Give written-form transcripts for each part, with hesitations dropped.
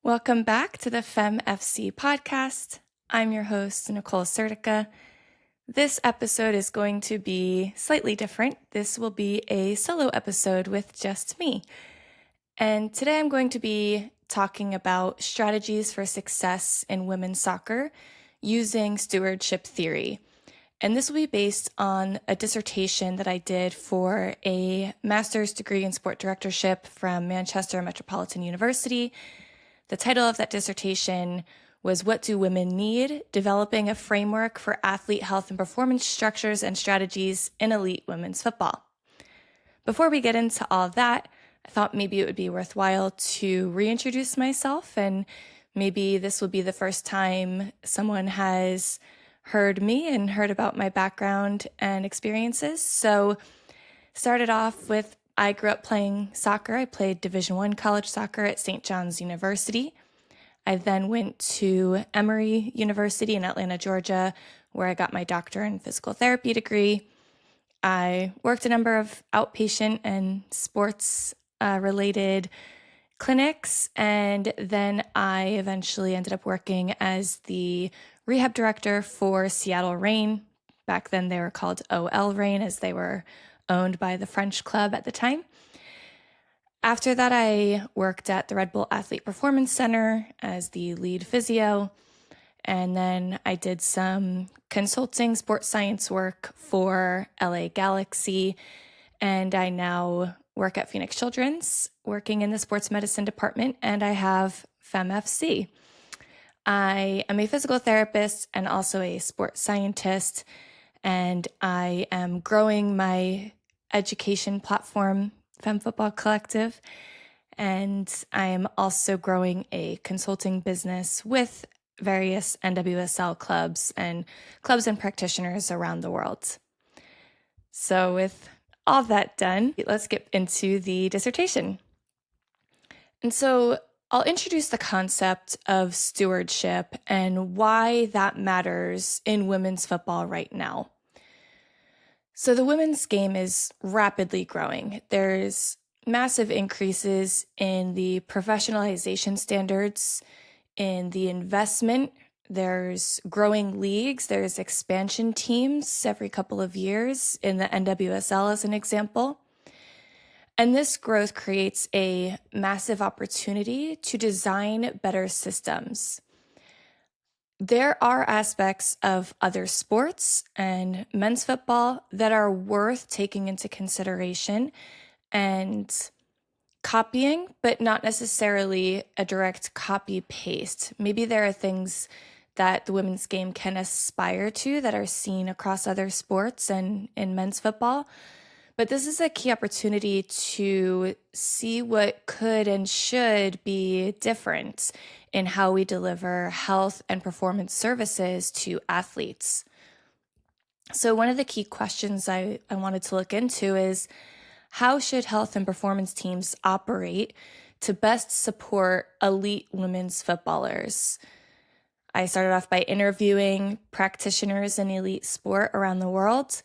Welcome back to the Femme FC Podcast. I'm your host, Nicole. This episode is going to be slightly different. This will be a solo episode with just me. And today I'm going to be talking about strategies for success in women's soccer using stewardship theory. And this will be based on a dissertation that I did for a master's degree in sport directorship from Manchester Metropolitan University. The title of that dissertation was What Do Women Need? Developing a Framework for Athlete Health and Performance Structures and Strategies in Elite Women's Football. Before we get into all that, I thought maybe it would be worthwhile to reintroduce myself, and maybe this will be the first time someone has heard me and heard about my background and experiences. So started off with I grew up playing soccer. I played Division I college soccer at St. John's University. I then went to Emory University in Atlanta, Georgia, where I got my doctorate in physical therapy degree. I worked a number of outpatient and sports-related clinics, and then I eventually ended up working as the rehab director for Seattle Reign. Back then they were called OL Reign, as they were owned by the French club at the time. After that, I worked at the Red Bull Athlete Performance Center as the lead physio, and then I did some consulting sports science work for LA Galaxy, and I now work at Phoenix Children's, working in the sports medicine department, and I have Femme FC. I am a physical therapist and also a sports scientist, and I am growing my education platform, Femme Football Collective, and I am also growing a consulting business with various NWSL clubs and practitioners around the world. So with all that done, let's get into the dissertation. And so I'll introduce the concept of stewardship and why that matters in women's football right now. So the women's game is rapidly growing. There's massive increases in the professionalization standards, in the investment. There's growing leagues. There's expansion teams every couple of years in the NWSL as an example. And this growth creates a massive opportunity to design better systems. There are aspects of other sports and men's football that are worth taking into consideration and copying, but not necessarily a direct copy-paste. Maybe there are things that the women's game can aspire to that are seen across other sports and in men's football. But this is a key opportunity to see what could and should be different in how we deliver health and performance services to athletes. So one of the key questions I wanted to look into is, how should health and performance teams operate to best support elite women's footballers? I started off by interviewing practitioners in elite sport around the world.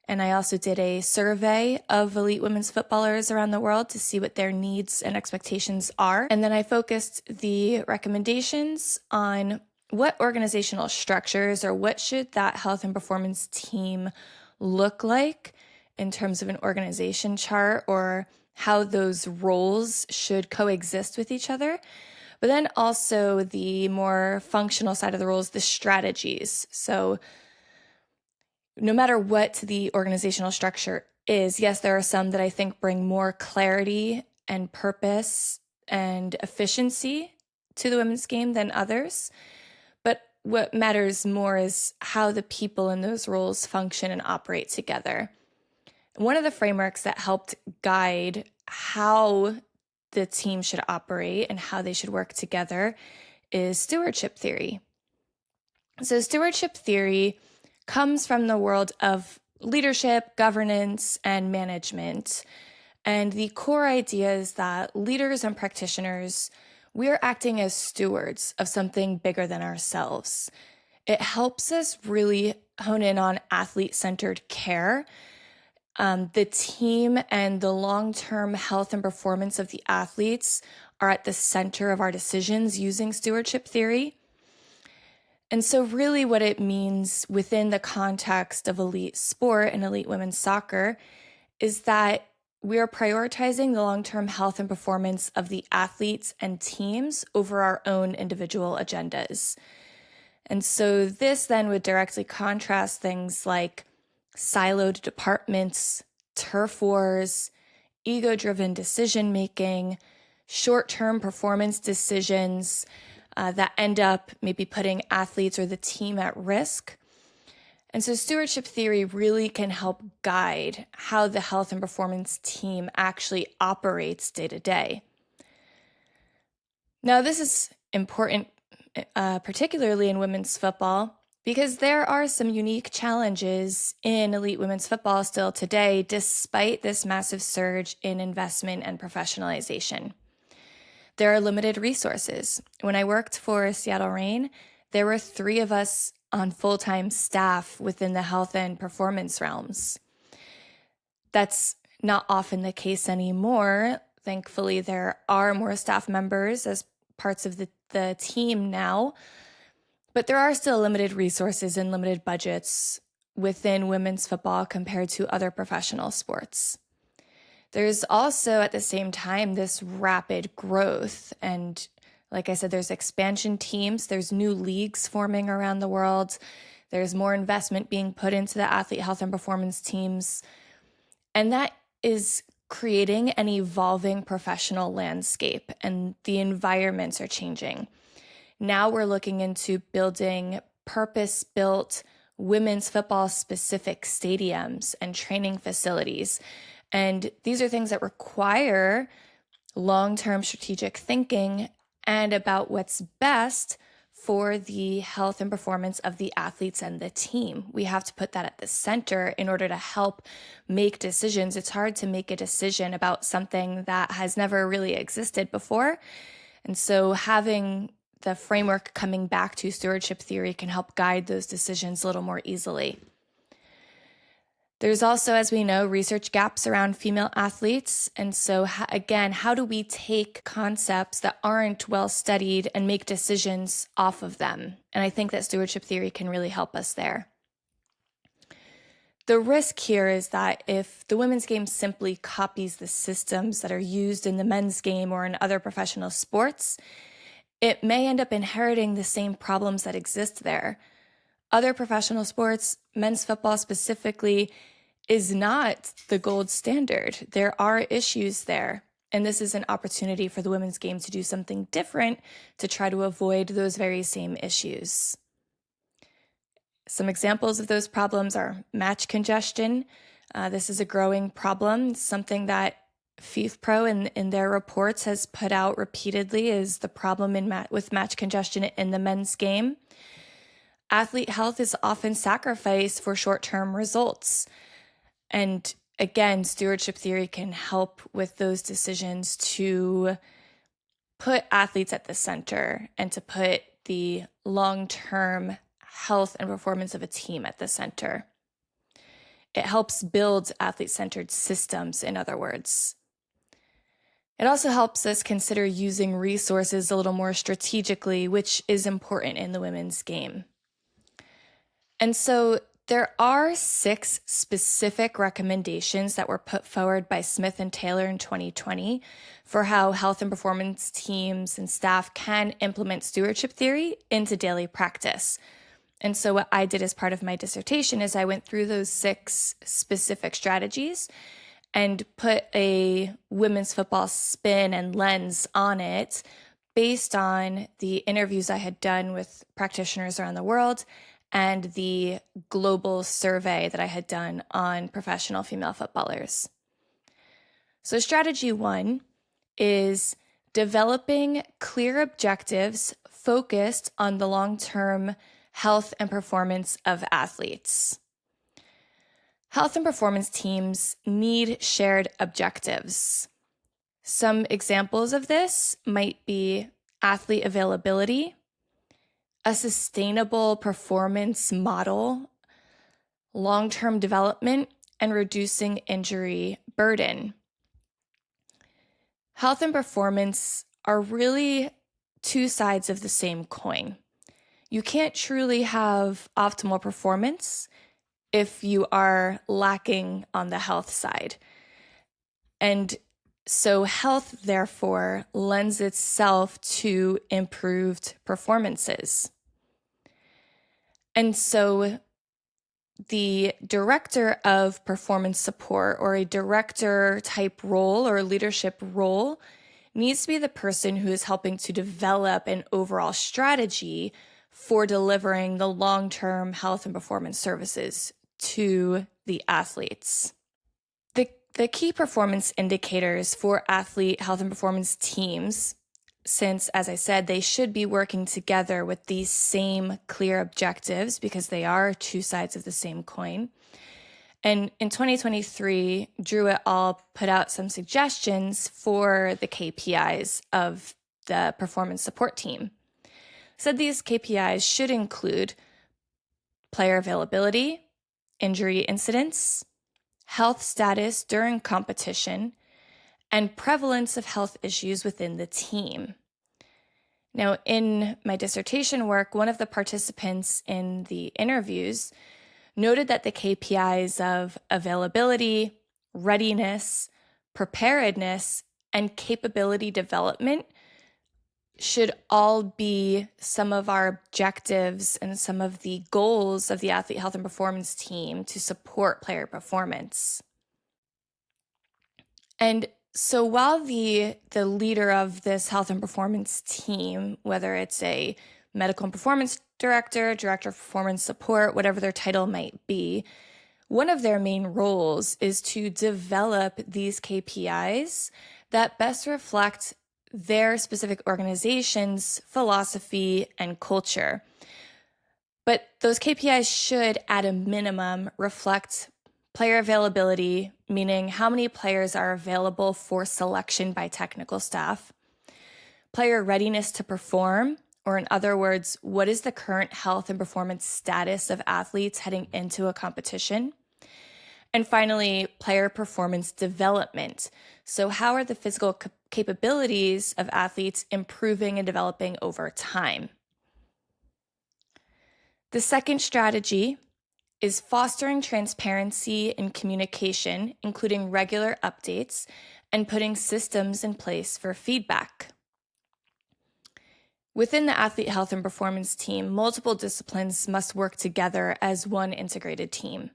And I also did a survey of elite women's footballers around the world to see what their needs and expectations are. And then I focused the recommendations on what organizational structures or what should that health and performance team look like in terms of an organization chart, or how those roles should coexist with each other. But then also the more functional side of the roles, the strategies. So no matter what the organizational structure is, yes, there are some that I think bring more clarity and purpose and efficiency to the women's game than others. But what matters more is how the people in those roles function and operate together. One of the frameworks that helped guide how the team should operate and how they should work together is stewardship theory. So stewardship theory comes from the world of leadership, governance, and management. And the core idea is that leaders and practitioners, we're acting as stewards of something bigger than ourselves. It helps us really hone in on athlete-centered care. The team and the long-term health and performance of the athletes are at the center of our decisions using stewardship theory. And so really what it means within the context of elite sport and elite women's soccer is that we are prioritizing the long-term health and performance of the athletes and teams over our own individual agendas. And so this then would directly contrast things like siloed departments, turf wars, ego-driven decision-making, short-term performance decisions that end up maybe putting athletes or the team at risk. And so stewardship theory really can help guide how the health and performance team actually operates day to day. Now, this is important, particularly in women's football, because there are some unique challenges in elite women's football still today, despite this massive surge in investment and professionalization. There are limited resources. When I worked for Seattle Reign, there were 3 of us on full-time staff within the health and performance realms. That's not often the case anymore. Thankfully, there are more staff members as parts of the team now, but there are still limited resources and limited budgets within women's football compared to other professional sports. There's also, at the same time, this rapid growth. And like I said, there's expansion teams, there's new leagues forming around the world, there's more investment being put into the athlete health and performance teams. And that is creating an evolving professional landscape, and the environments are changing. Now we're looking into building purpose-built women's football-specific stadiums and training facilities. And these are things that require long-term strategic thinking and about what's best for the health and performance of the athletes and the team. We have to put that at the center in order to help make decisions. It's hard to make a decision about something that has never really existed before. And so having the framework coming back to stewardship theory can help guide those decisions a little more easily. There's also, as we know, research gaps around female athletes. And so again, how do we take concepts that aren't well studied and make decisions off of them? And I think that stewardship theory can really help us there. The risk here is that if the women's game simply copies the systems that are used in the men's game or in other professional sports, it may end up inheriting the same problems that exist there. Other professional sports, men's football specifically, is not the gold standard. There are issues there, and this is an opportunity for the women's game to do something different to try to avoid those very same issues. Some examples of those problems are match congestion. This is a growing problem, something that FIFPro in their reports has put out repeatedly is the problem with match congestion in the men's game. Athlete health is often sacrificed for short-term results. And again, stewardship theory can help with those decisions to put athletes at the center and to put the long-term health and performance of a team at the center. It helps build athlete-centered systems, in other words. It also helps us consider using resources a little more strategically, which is important in the women's game. And so there are 6 specific recommendations that were put forward by Smith and Taylor in 2020 for how health and performance teams and staff can implement stewardship theory into daily practice. And so what I did as part of my dissertation is I went through those 6 specific strategies and put a women's football spin and lens on it based on the interviews I had done with practitioners around the world and the global survey that I had done on professional female footballers. So strategy 1 is developing clear objectives focused on the long-term health and performance of athletes. Health and performance teams need shared objectives. Some examples of this might be athlete availability, a sustainable performance model, long-term development, and reducing injury burden. Health and performance are really two sides of the same coin. You can't truly have optimal performance if you are lacking on the health side. And so health, therefore, lends itself to improved performances. And so the director of performance support, or a director type role or leadership role, needs to be the person who is helping to develop an overall strategy for delivering the long-term health and performance services to the athletes. The key performance indicators for athlete health and performance teams, since, as I said, they should be working together with these same clear objectives because they are two sides of the same coin. And in 2023, Drew et al. Put out some suggestions for the KPIs of the performance support team. Said these KPIs should include player availability, injury incidence, health status during competition, and prevalence of health issues within the team. Now, in my dissertation work, one of the participants in the interviews noted that the KPIs of availability, readiness, preparedness, and capability development should all be some of our objectives and some of the goals of the athlete health and performance team to support player performance. And so while the leader of this health and performance team, whether it's a medical and performance director, director of performance support, whatever their title might be, one of their main roles is to develop these KPIs that best reflect their specific organization's philosophy and culture. But those KPIs should, at a minimum, reflect player availability, meaning how many players are available for selection by technical staff, player readiness to perform, or in other words, what is the current health and performance status of athletes heading into a competition? And finally, player performance development. So how are the physical capabilities of athletes improving and developing over time? The second strategy is fostering transparency and communication, including regular updates, and putting systems in place for feedback. Within the athlete health and performance team, multiple disciplines must work together as one integrated team.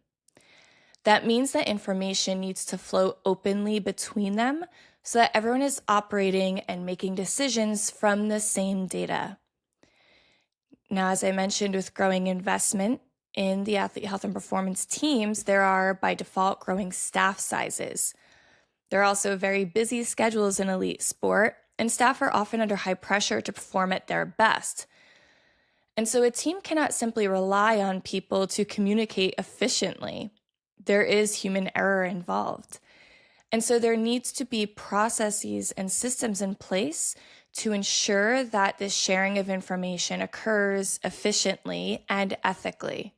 That means that information needs to flow openly between them so that everyone is operating and making decisions from the same data. Now, as I mentioned, with growing investment in the athlete health and performance teams, there are by default growing staff sizes. There are also very busy schedules in elite sport, and staff are often under high pressure to perform at their best. And so a team cannot simply rely on people to communicate efficiently. There is human error involved. And so there needs to be processes and systems in place to ensure that this sharing of information occurs efficiently and ethically.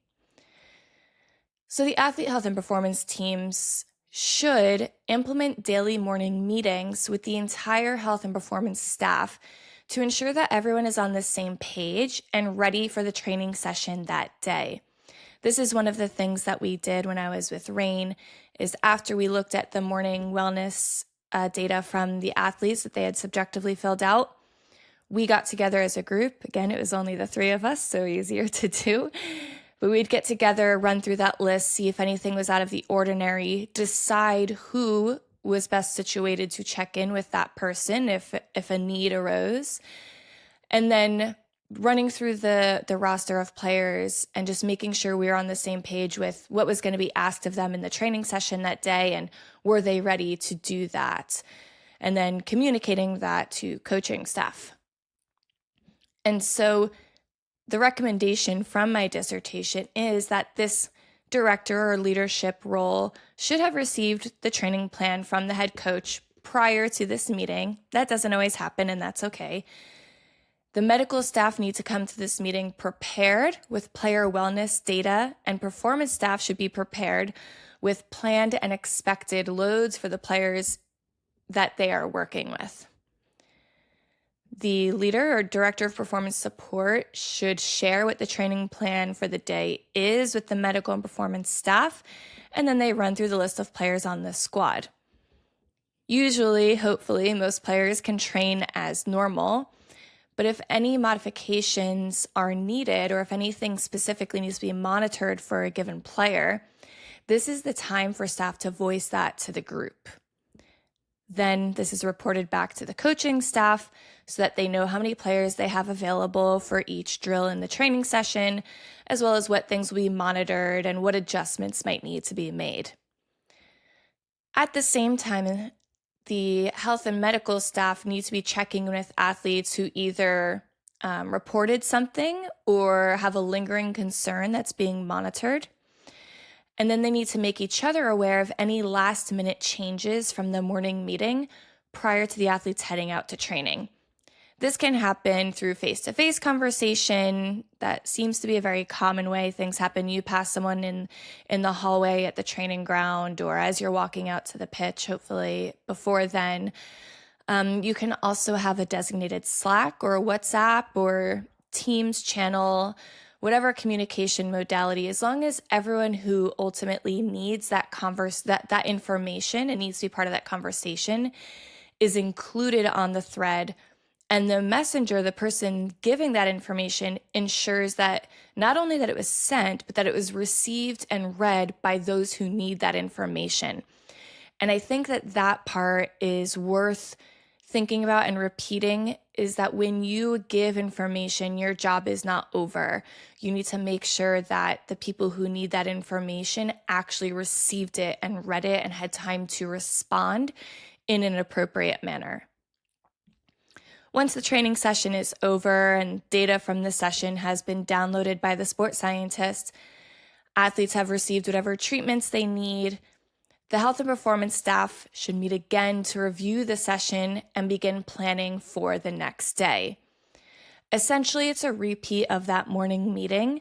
So the athlete health and performance teams should implement daily morning meetings with the entire health and performance staff to ensure that everyone is on the same page and ready for the training session that day. This is one of the things that we did when I was with Rain, is after we looked at the morning wellness data from the athletes that they had subjectively filled out, we got together as a group. Again, it was only the three of us, so easier to do. But we'd get together, run through that list, see if anything was out of the ordinary, decide who was best situated to check in with that person if a need arose, and then running through the roster of players and just making sure we were on the same page with what was going to be asked of them in the training session that day and were they ready to do that, and then communicating that to coaching staff. And so the recommendation from my dissertation is that this director or leadership role should have received the training plan from the head coach prior to this meeting. That doesn't always happen, and that's okay. The medical staff need to come to this meeting prepared with player wellness data, and performance staff should be prepared with planned and expected loads for the players that they are working with. The leader or director of performance support should share what the training plan for the day is with the medical and performance staff, and then they run through the list of players on the squad. Usually, hopefully, most players can train as normal, but if any modifications are needed or if anything specifically needs to be monitored for a given player, this is the time for staff to voice that to the group. Then this is reported back to the coaching staff so that they know how many players they have available for each drill in the training session, as well as what things will be monitored and what adjustments might need to be made. At the same time, the health and medical staff need to be checking with athletes who either reported something or have a lingering concern that's being monitored. And then they need to make each other aware of any last-minute changes from the morning meeting prior to the athletes heading out to training. This can happen through face-to-face conversation. That seems to be a very common way things happen. You pass someone in the hallway at the training ground or as you're walking out to the pitch, hopefully before then. You can also have a designated Slack or WhatsApp or Teams channel, whatever communication modality, as long as everyone who ultimately needs that information and needs to be part of that conversation is included on the thread. And the messenger, the person giving that information, ensures that not only that it was sent, but that it was received and read by those who need that information. And I think that part is worth thinking about and repeating, is that when you give information, your job is not over. You need to make sure that the people who need that information actually received it and read it and had time to respond in an appropriate manner. Once the training session is over and data from the session has been downloaded by the sports scientist, athletes have received whatever treatments they need, the health and performance staff should meet again to review the session and begin planning for the next day. Essentially, it's a repeat of that morning meeting,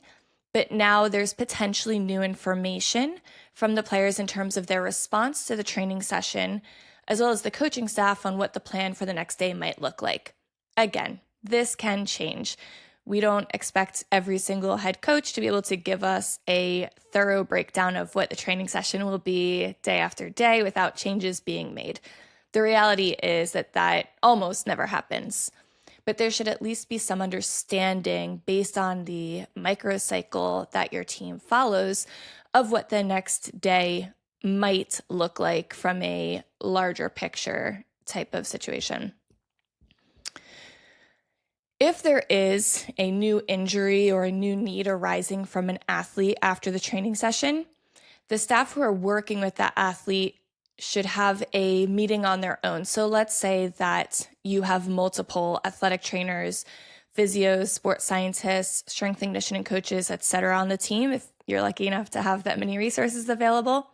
but now there's potentially new information from the players in terms of their response to the training session, as well as the coaching staff on what the plan for the next day might look like. Again, this can change. We don't expect every single head coach to be able to give us a thorough breakdown of what the training session will be day after day without changes being made. The reality is that almost never happens. But there should at least be some understanding based on the microcycle that your team follows of what the next day might look like from a larger picture type of situation. If there is a new injury or a new need arising from an athlete after the training session, the staff who are working with that athlete should have a meeting on their own. So let's say that you have multiple athletic trainers, physios, sports scientists, strength and conditioning coaches, etc. on the team, if you're lucky enough to have that many resources available.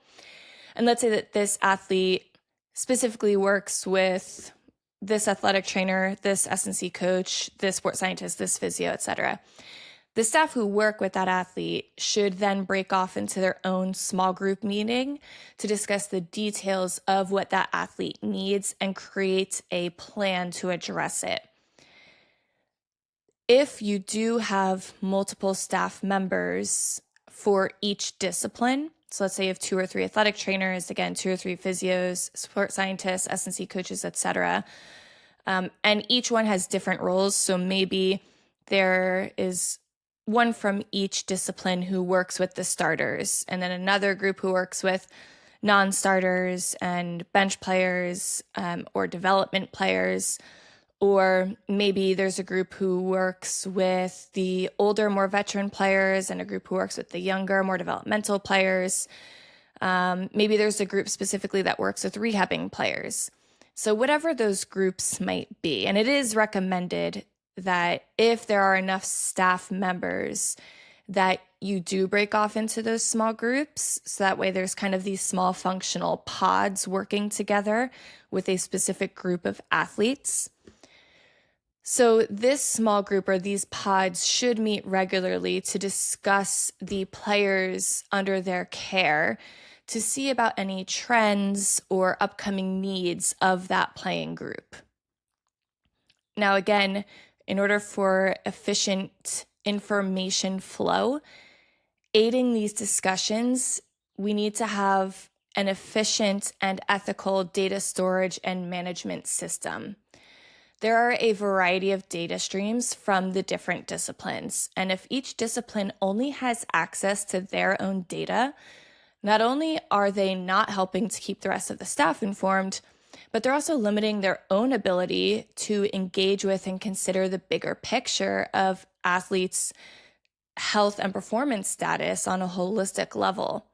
And let's say that this athlete specifically works with this athletic trainer, this S&C coach, this sports scientist, this physio, etc. The staff who work with that athlete should then break off into their own small group meeting to discuss the details of what that athlete needs and create a plan to address it. If you do have multiple staff members for each discipline, so let's say you have 2 or 3 athletic trainers, again, 2 or 3 physios, sports scientists, S&C coaches, etc. And each one has different roles. So maybe there is one from each discipline who works with the starters, and then another group who works with non-starters and bench players or development players. Or maybe there's a group who works with the older, more veteran players and a group who works with the younger, more developmental players. Maybe there's a group specifically that works with rehabbing players. So whatever those groups might be, and it is recommended that if there are enough staff members that you do break off into those small groups. So that way there's kind of these small functional pods working together with a specific group of athletes. So this small group or these pods should meet regularly to discuss the players under their care to see about any trends or upcoming needs of that playing group. Now, again, in order for efficient information flow, aiding these discussions, we need to have an efficient and ethical data storage and management system. There are a variety of data streams from the different disciplines, and if each discipline only has access to their own data, not only are they not helping to keep the rest of the staff informed, but they're also limiting their own ability to engage with and consider the bigger picture of athletes' health and performance status on a holistic level.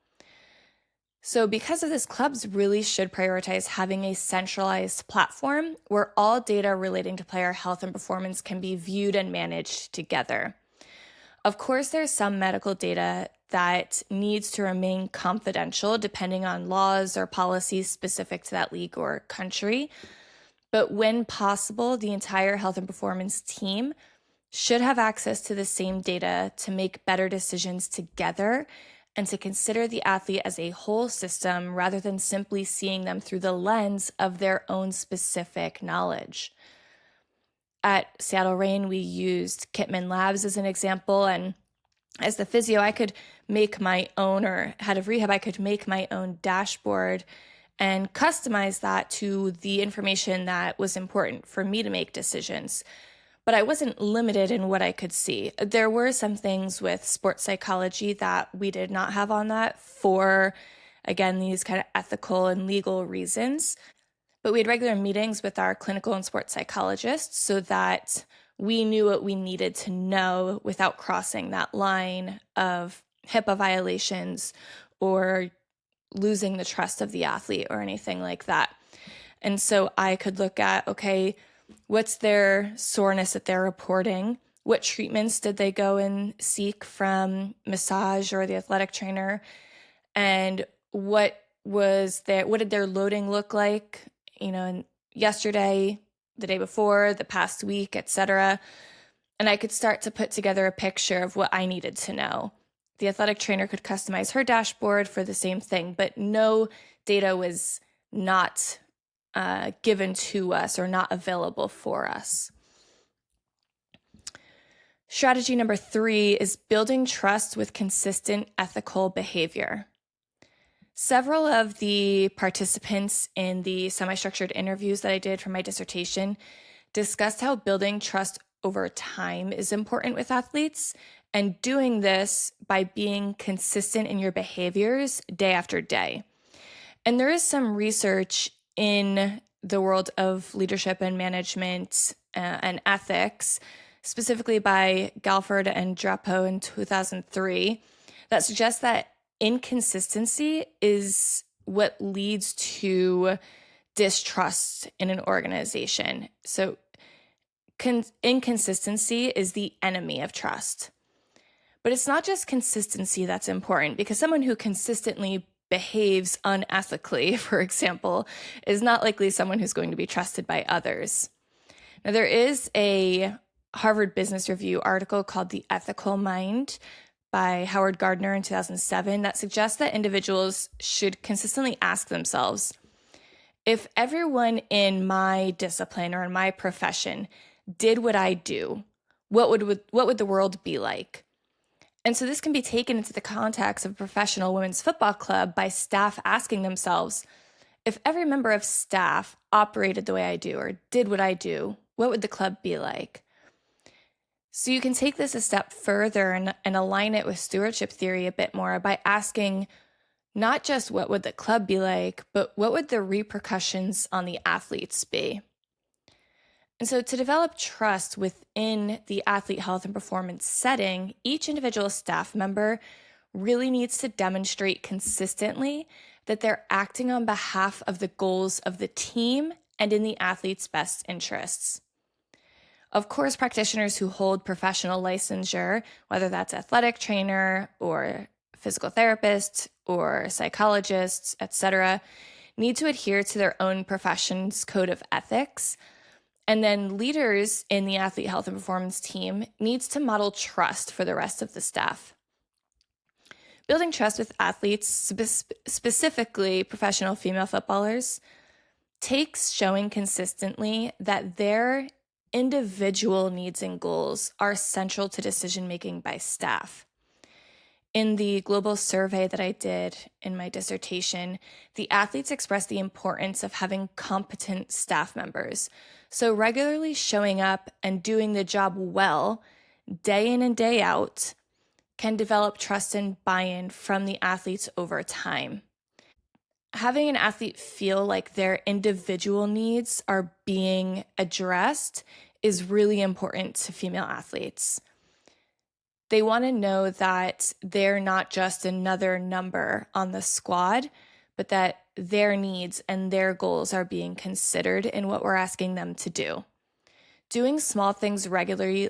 So because of this, clubs really should prioritize having a centralized platform where all data relating to player health and performance can be viewed and managed together. Of course, there's some medical data that needs to remain confidential depending on laws or policies specific to that league or country. But when possible, the entire health and performance team should have access to the same data to make better decisions together and to consider the athlete as a whole system rather than simply seeing them through the lens of their own specific knowledge. At Seattle Reign, we used Kitman Labs as an example, and as the physio, I could make my own, or head of rehab, I could make my own dashboard and customize that to the information that was important for me to make decisions. But I wasn't limited in what I could see. There were some things with sports psychology that we did not have on that for, again, these kind of ethical and legal reasons. But we had regular meetings with our clinical and sports psychologists so that we knew what we needed to know without crossing that line of HIPAA violations or losing the trust of the athlete or anything like that. And so I could look at, okay, what's their soreness that they're reporting? What treatments did they go and seek from massage or the athletic trainer? And what did their loading look like? Yesterday, the day before, the past week, etc. And I could start to put together a picture of what I needed to know. The athletic trainer could customize her dashboard for the same thing, but no data was not given to us or not available for us. Strategy number 3 is building trust with consistent ethical behavior. Several of the participants in the semi-structured interviews that I did for my dissertation discussed how building trust over time is important with athletes, and doing this by being consistent in your behaviors day after day. And there is some research in the world of leadership and management and ethics, specifically by Galford and Drapeau in 2003, that suggests that inconsistency is what leads to distrust in an organization. So inconsistency is the enemy of trust. But it's not just consistency that's important, because someone who consistently behaves unethically, for example, is not likely someone who's going to be trusted by others. Now, there is a Harvard Business Review article called The Ethical Mind by Howard Gardner in 2007 that suggests that individuals should consistently ask themselves, if everyone in my discipline or in my profession did what I do, what would the world be like? And so this can be taken into the context of a professional women's football club by staff asking themselves, if every member of staff operated the way I do or did what I do, what would the club be like? So you can take this a step further and align it with stewardship theory a bit more by asking not just what would the club be like, but what would the repercussions on the athletes be? And so to develop trust within the athlete health and performance setting, each individual staff member really needs to demonstrate consistently that they're acting on behalf of the goals of the team and in the athlete's best interests. Of course, practitioners who hold professional licensure, whether that's athletic trainer or physical therapist or psychologists, etc., need to adhere to their own profession's code of ethics. And then leaders in the athlete health and performance team needs to model trust for the rest of the staff. Building trust with athletes, specifically professional female footballers, takes showing consistently that their individual needs and goals are central to decision-making by staff. In the global survey that I did in my dissertation, the athletes expressed the importance of having competent staff members. So regularly showing up and doing the job well, day in and day out, can develop trust and buy-in from the athletes over time. Having an athlete feel like their individual needs are being addressed is really important to female athletes. They want to know that they're not just another number on the squad, but that their needs and their goals are being considered in what we're asking them to do. Doing small things regularly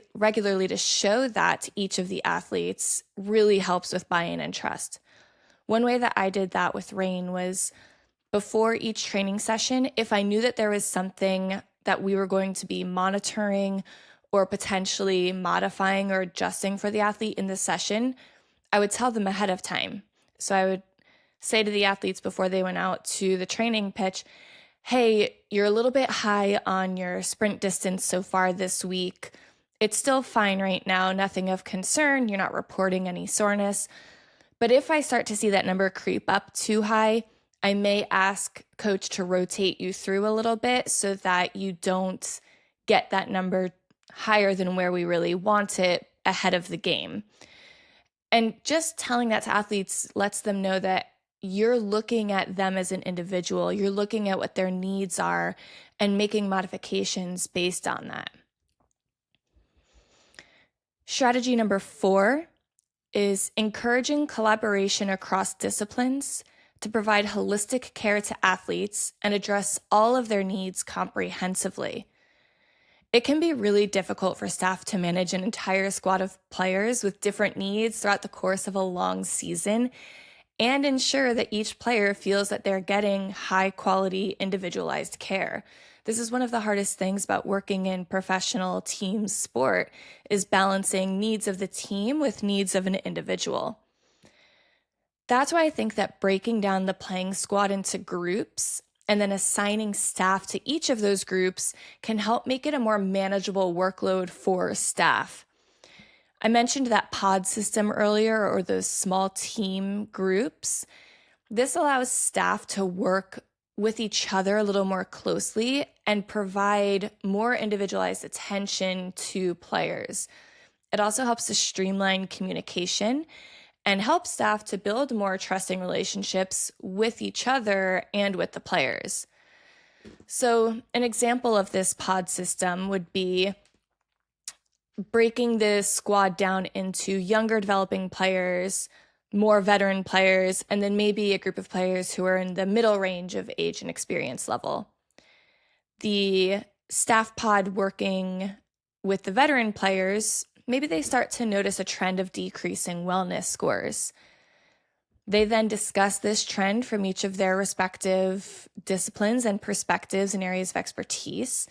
to show that to each of the athletes really helps with buy-in and trust. One way that I did that with Rain was before each training session, if I knew that there was something that we were going to be monitoring or potentially modifying or adjusting for the athlete in the session, I would tell them ahead of time. So I would say to the athletes before they went out to the training pitch, hey, you're a little bit high on your sprint distance so far this week. It's still fine right now, nothing of concern. You're not reporting any soreness. But if I start to see that number creep up too high, I may ask coach to rotate you through a little bit so that you don't get that number higher than where we really want it ahead of the game. And just telling that to athletes lets them know that you're looking at them as an individual. You're looking at what their needs are and making modifications based on that. Strategy number 4 is encouraging collaboration across disciplines to provide holistic care to athletes and address all of their needs comprehensively. It can be really difficult for staff to manage an entire squad of players with different needs throughout the course of a long season and ensure that each player feels that they're getting high-quality, individualized care. This is one of the hardest things about working in professional team sport, is balancing needs of the team with needs of an individual. That's why I think that breaking down the playing squad into groups and then assigning staff to each of those groups can help make it a more manageable workload for staff. I mentioned that pod system earlier, or those small team groups. This allows staff to work with each other a little more closely and provide more individualized attention to players. It also helps to streamline communication and help staff to build more trusting relationships with each other and with the players. So an example of this pod system would be breaking the squad down into younger developing players, more veteran players, and then maybe a group of players who are in the middle range of age and experience level. The staff pod working with the veteran players, maybe they start to notice a trend of decreasing wellness scores. They then discuss this trend from each of their respective disciplines and perspectives and areas of expertise.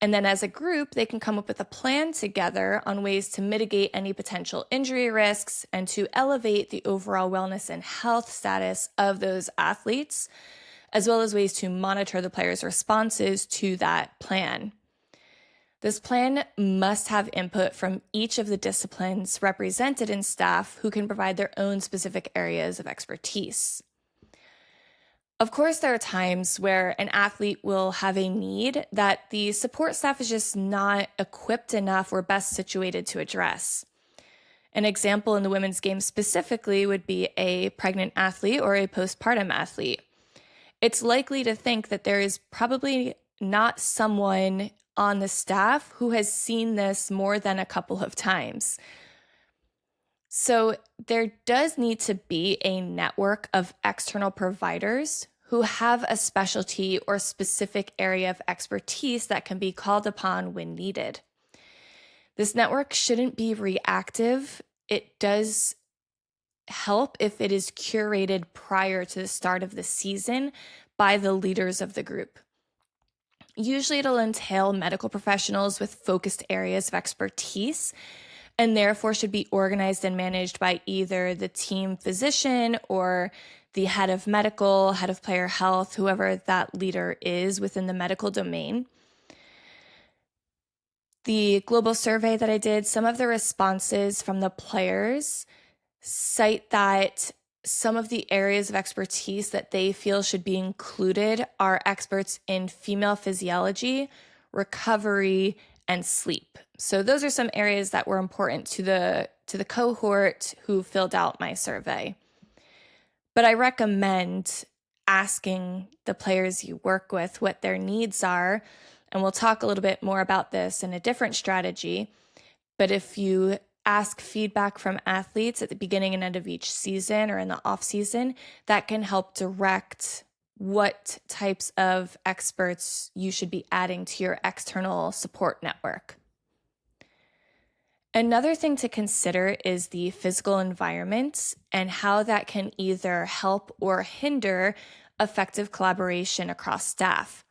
And then as a group, they can come up with a plan together on ways to mitigate any potential injury risks and to elevate the overall wellness and health status of those athletes, as well as ways to monitor the players' responses to that plan. This plan must have input from each of the disciplines represented in staff who can provide their own specific areas of expertise. Of course, there are times where an athlete will have a need that the support staff is just not equipped enough or best situated to address. An example in the women's game specifically would be a pregnant athlete or a postpartum athlete. It's likely to think that there is probably not someone on the staff who has seen this more than a couple of times. So there does need to be a network of external providers who have a specialty or specific area of expertise that can be called upon when needed. This network shouldn't be reactive. It does help if it is curated prior to the start of the season by the leaders of the group. Usually it'll entail medical professionals with focused areas of expertise, and therefore should be organized and managed by either the team physician or the head of medical, head of player health, whoever that leader is within the medical domain. The global survey that I did, some of the responses from the players cite that some of the areas of expertise that they feel should be included are experts in female physiology, recovery, and sleep. So those are some areas that were important to the cohort who filled out my survey. But I recommend asking the players you work with what their needs are, and we'll talk a little bit more about this in a different strategy. But if you ask feedback from athletes at the beginning and end of each season or in the off season, that can help direct what types of experts you should be adding to your external support network. Another thing to consider is the physical environment and how that can either help or hinder effective collaboration across staff.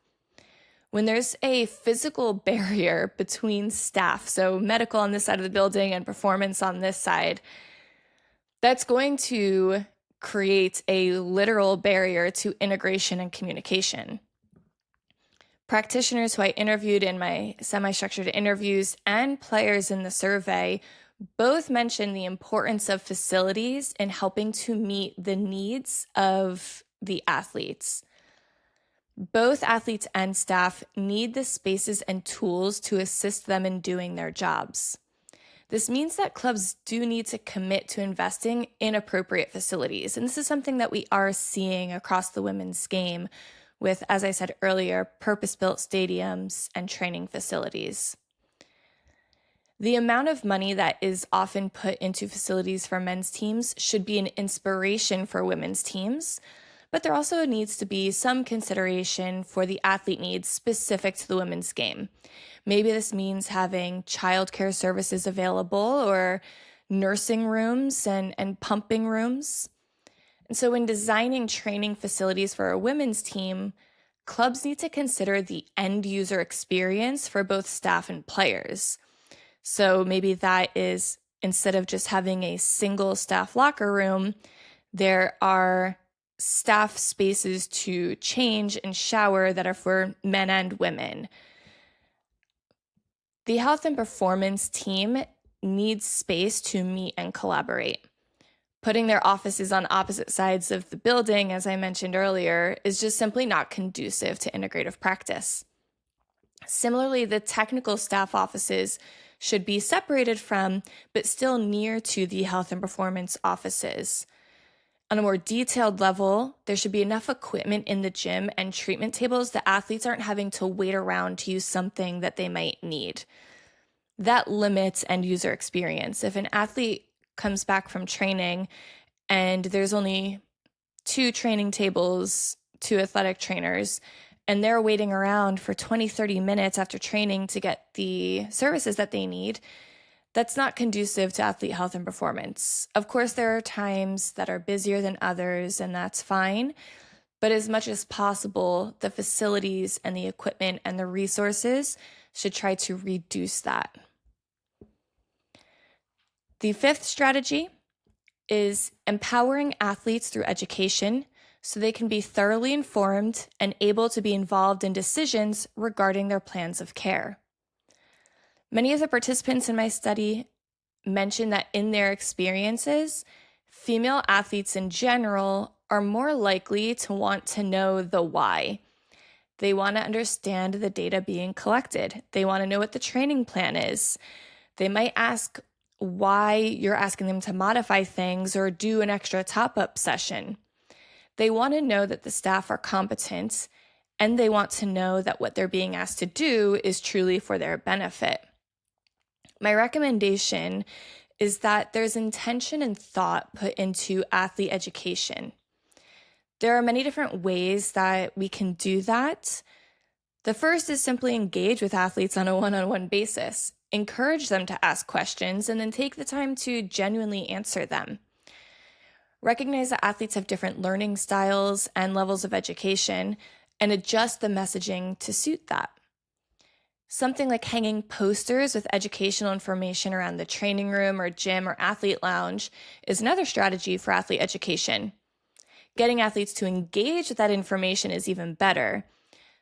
When there's a physical barrier between staff, so medical on this side of the building and performance on this side, that's going to create a literal barrier to integration and communication. Practitioners who I interviewed in my semi-structured interviews and players in the survey both mentioned the importance of facilities in helping to meet the needs of the athletes. Both athletes and staff need the spaces and tools to assist them in doing their jobs. This means that clubs do need to commit to investing in appropriate facilities. And this is something that we are seeing across the women's game with, as I said earlier, purpose-built stadiums and training facilities. The amount of money that is often put into facilities for men's teams should be an inspiration for women's teams, but there also needs to be some consideration for the athlete needs specific to the women's game. Maybe this means having childcare services available or nursing rooms and pumping rooms. And so when designing training facilities for a women's team, clubs need to consider the end user experience for both staff and players. So maybe that is, instead of just having a single staff locker room, there are staff spaces to change and shower that are for men and women. The health and performance team needs space to meet and collaborate. Putting their offices on opposite sides of the building, as I mentioned earlier, is just simply not conducive to integrative practice. Similarly, the technical staff offices should be separated from, but still near to the health and performance offices. On a more detailed level, there should be enough equipment in the gym and treatment tables that athletes aren't having to wait around to use something that they might need. That limits end user experience. If an athlete comes back from training and there's only 2 training tables, 2 athletic trainers, and they're waiting around for 20, 30 minutes after training to get the services that they need, that's not conducive to athlete health and performance. Of course, there are times that are busier than others, and that's fine. But as much as possible, the facilities and the equipment and the resources should try to reduce that. The 5th strategy is empowering athletes through education so they can be thoroughly informed and able to be involved in decisions regarding their plans of care. Many of the participants in my study mentioned that in their experiences, female athletes in general are more likely to want to know the why. They want to understand the data being collected. They want to know what the training plan is. They might ask why you're asking them to modify things or do an extra top-up session. They want to know that the staff are competent, and they want to know that what they're being asked to do is truly for their benefit. My recommendation is that there's intention and thought put into athlete education. There are many different ways that we can do that. The first is simply engage with athletes on a one-on-one basis. Encourage them to ask questions and then take the time to genuinely answer them. Recognize that athletes have different learning styles and levels of education and adjust the messaging to suit that. Something like hanging posters with educational information around the training room or gym or athlete lounge is another strategy for athlete education. Getting athletes to engage with that information is even better.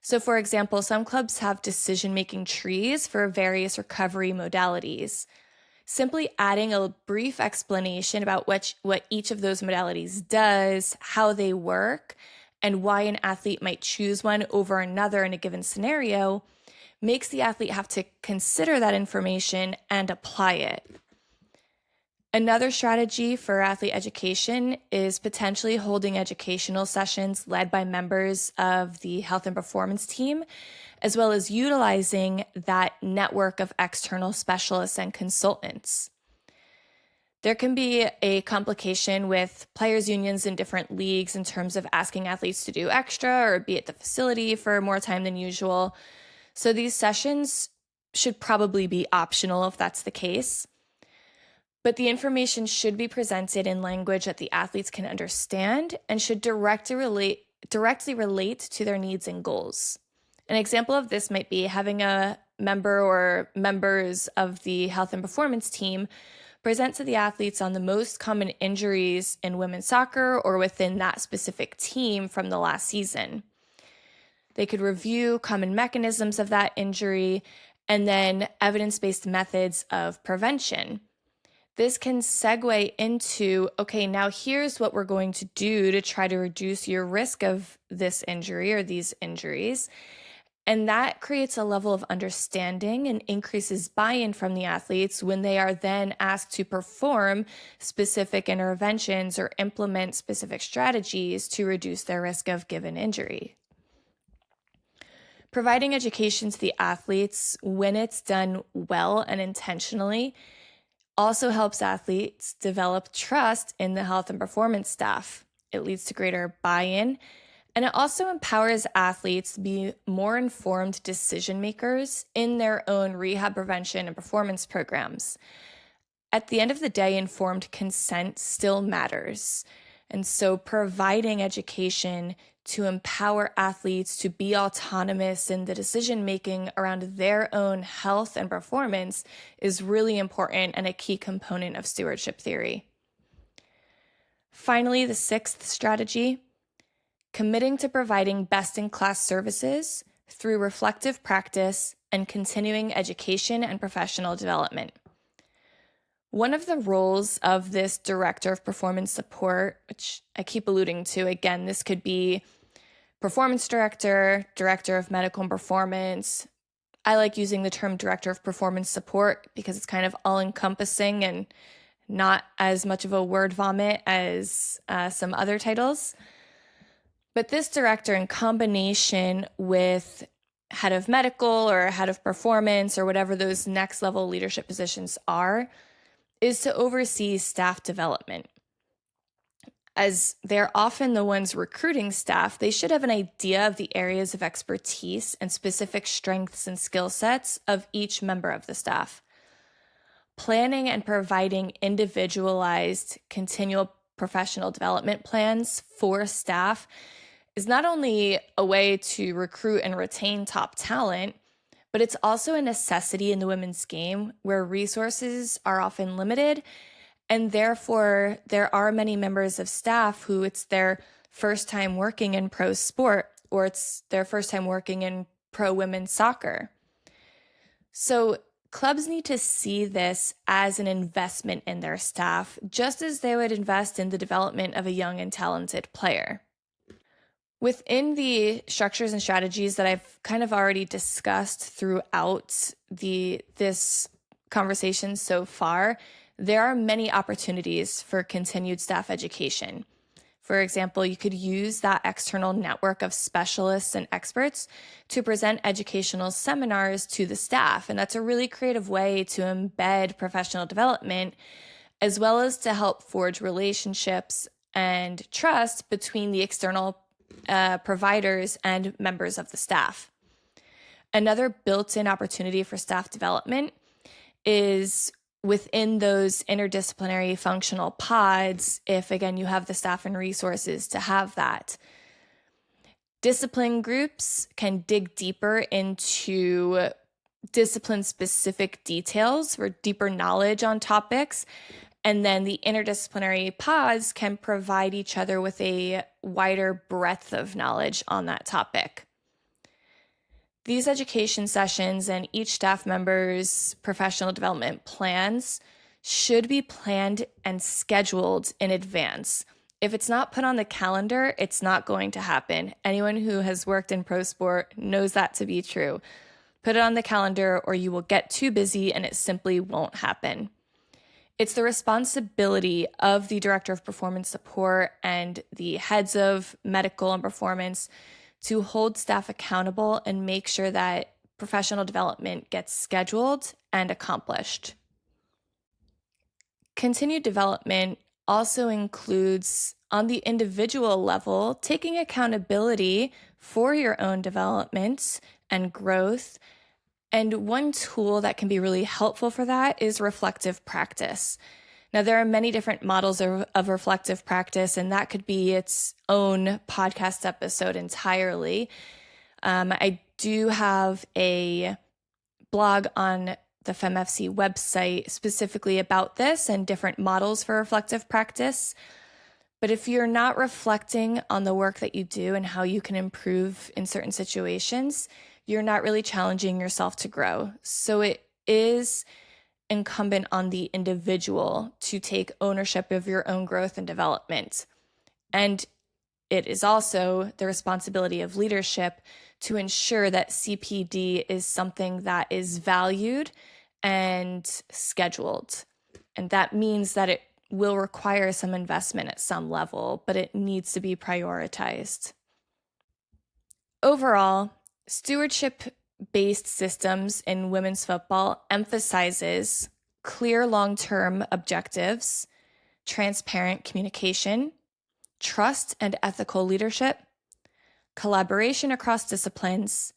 So, for example, some clubs have decision-making trees for various recovery modalities. Simply adding a brief explanation about what each of those modalities does, how they work, and why an athlete might choose one over another in a given scenario makes the athlete have to consider that information and apply it. Another strategy for athlete education is potentially holding educational sessions led by members of the health and performance team, as well as utilizing that network of external specialists and consultants. There can be a complication with players' unions in different leagues in terms of asking athletes to do extra or be at the facility for more time than usual. So these sessions should probably be optional if that's the case. But the information should be presented in language that the athletes can understand and should directly relate to their needs and goals. An example of this might be having a member or members of the health and performance team present to the athletes on the most common injuries in women's soccer or within that specific team from the last season. They could review common mechanisms of that injury and then evidence-based methods of prevention. This can segue into, okay, now here's what we're going to do to try to reduce your risk of this injury or these injuries. And that creates a level of understanding and increases buy-in from the athletes when they are then asked to perform specific interventions or implement specific strategies to reduce their risk of given injury. Providing education to the athletes when it's done well and intentionally also helps athletes develop trust in the health and performance staff. It leads to greater buy-in, and it also empowers athletes to be more informed decision makers in their own rehab prevention and performance programs. At the end of the day, informed consent still matters. And so providing education to empower athletes to be autonomous in the decision-making around their own health and performance is really important and a key component of stewardship theory. Finally, the sixth strategy, committing to providing best-in-class services through reflective practice and continuing education and professional development. One of the roles of this director of performance support, which I keep alluding to, again, this could be performance director, director of medical and performance. I like using the term director of performance support because it's kind of all-encompassing and not as much of a word vomit as some other titles. But this director, in combination with head of medical or head of performance or whatever those next level leadership positions are, is to oversee staff development. As they're often the ones recruiting staff, they should have an idea of the areas of expertise and specific strengths and skill sets of each member of the staff. Planning and providing individualized, continual professional development plans for staff is not only a way to recruit and retain top talent, but it's also a necessity in the women's game where resources are often limited, and therefore there are many members of staff who it's their first time working in pro sport or it's their first time working in pro women's soccer. So clubs need to see this as an investment in their staff, just as they would invest in the development of a young and talented player. Within the structures and strategies that I've kind of already discussed throughout this conversation so far, there are many opportunities for continued staff education. For example, you could use that external network of specialists and experts to present educational seminars to the staff, and that's a really creative way to embed professional development, as well as to help forge relationships and trust between the external providers and members of the staff. Another built-in opportunity for staff development is within those interdisciplinary functional pods, if again you have the staff and resources to have that. Discipline groups can dig deeper into discipline-specific details for deeper knowledge on topics, and then the interdisciplinary pods can provide each other with a wider breadth of knowledge on that topic. These education sessions and each staff member's professional development plans should be planned and scheduled in advance. If it's not put on the calendar, it's not going to happen. Anyone who has worked in pro sport knows that to be true. Put it on the calendar or you will get too busy and it simply won't happen. It's the responsibility of the director of performance support and the heads of medical and performance to hold staff accountable and make sure that professional development gets scheduled and accomplished. Continued development also includes, on the individual level, taking accountability for your own development and growth. And one tool that can be really helpful for that is reflective practice. Now, there are many different models of reflective practice, and that could be its own podcast episode entirely. I do have a blog on the Femme FC website specifically about this and different models for reflective practice. But if you're not reflecting on the work that you do and how you can improve in certain situations, you're not really challenging yourself to grow. So it is incumbent on the individual to take ownership of your own growth and development. And it is also the responsibility of leadership to ensure that CPD is something that is valued and scheduled. And that means that it will require some investment at some level, but it needs to be prioritized. Overall, stewardship-based systems in women's football emphasizes clear long-term objectives, transparent communication, trust and ethical leadership, collaboration across disciplines,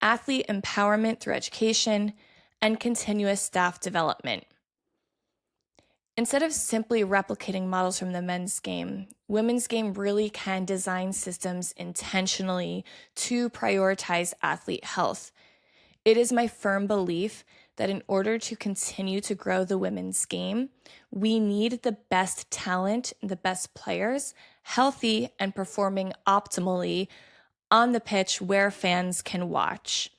athlete empowerment through education, and continuous staff development. Instead of simply replicating models from the men's game, women's game really can design systems intentionally to prioritize athlete health. It is my firm belief that in order to continue to grow the women's game, we need the best talent, the best players, healthy and performing optimally on the pitch where fans can watch.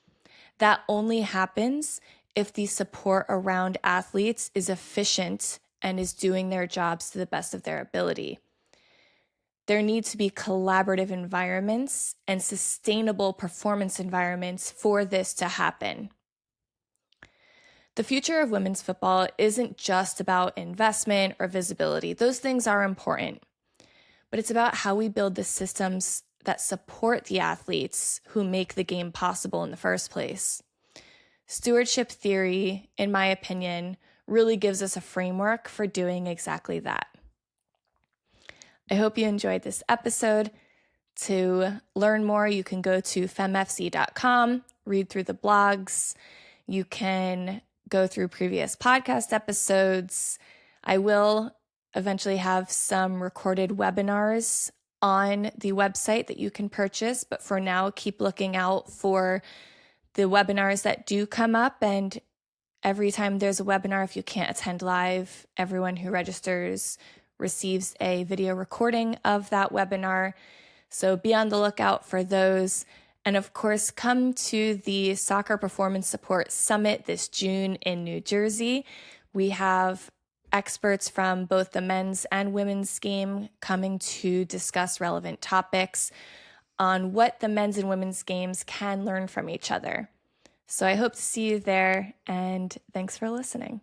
That only happens if the support around athletes is efficient and is doing their jobs to the best of their ability. There need to be collaborative environments and sustainable performance environments for this to happen. The future of women's football isn't just about investment or visibility. Those things are important, but it's about how we build the systems that support the athletes who make the game possible in the first place. Stewardship theory, in my opinion, really gives us a framework for doing exactly that. I hope you enjoyed this episode. To learn more, you can go to femmefc.com, read through the blogs. You can go through previous podcast episodes. I will eventually have some recorded webinars on the website that you can purchase, but for now, keep looking out for the webinars that do come up. And every time there's a webinar, if you can't attend live, everyone who registers receives a video recording of that webinar. So be on the lookout for those. And of course, come to the Soccer Performance Support Summit this June in New Jersey. We have experts from both the men's and women's game coming to discuss relevant topics on what the men's and women's games can learn from each other. So I hope to see you there, and thanks for listening.